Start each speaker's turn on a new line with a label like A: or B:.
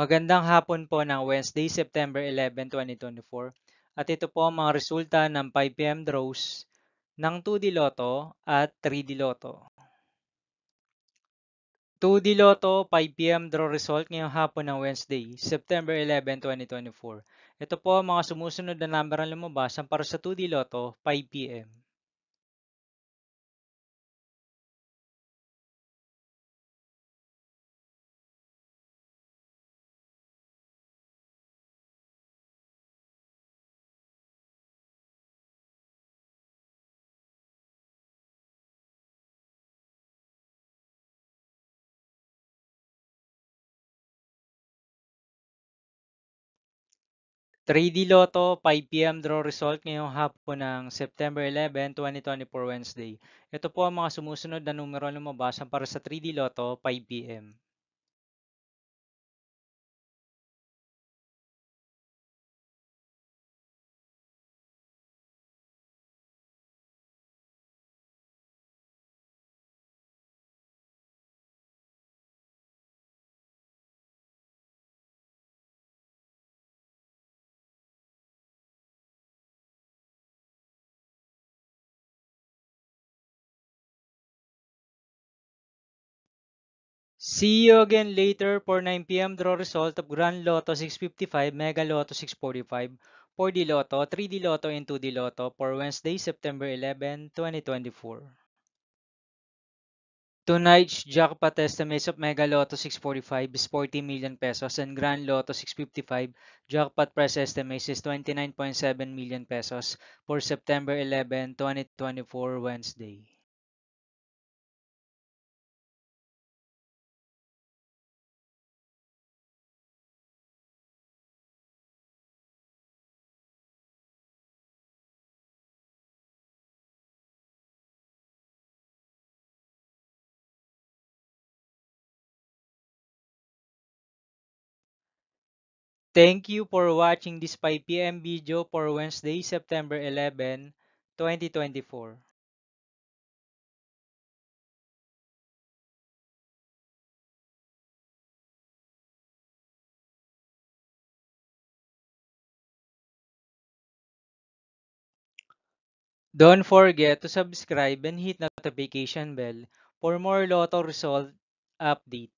A: Magandang hapon po ng Wednesday, September 11, 2024. At ito po ang mga resulta ng 5 PM draws ng 2D Lotto at 3D Lotto. 2D Lotto 5 PM draw result ngayong hapon ng Wednesday, September 11, 2024. Ito po ang mga sumusunod na number ang lumabas para sa 2D Lotto 5 PM. 3D Lotto 5 PM draw result ngayong hapon ng September 11, 2024 Wednesday. Ito po ang mga sumusunod na numero ang lumabas para sa 3D Lotto 5 PM. See you again later for 9 PM draw result of Grand Lotto 655, Mega Lotto 645, 4D Lotto, 3D Lotto, and 2D Lotto for Wednesday, September 11, 2024. Tonight's jackpot estimates of Mega Lotto 645 is 40 million pesos and Grand Lotto 655 jackpot price estimates is 29.7 million pesos for September 11, 2024 Wednesday. Thank you for watching this 5 PM video for Wednesday, September 11, 2024. Don't forget to subscribe and hit notification bell for more Lotto result update.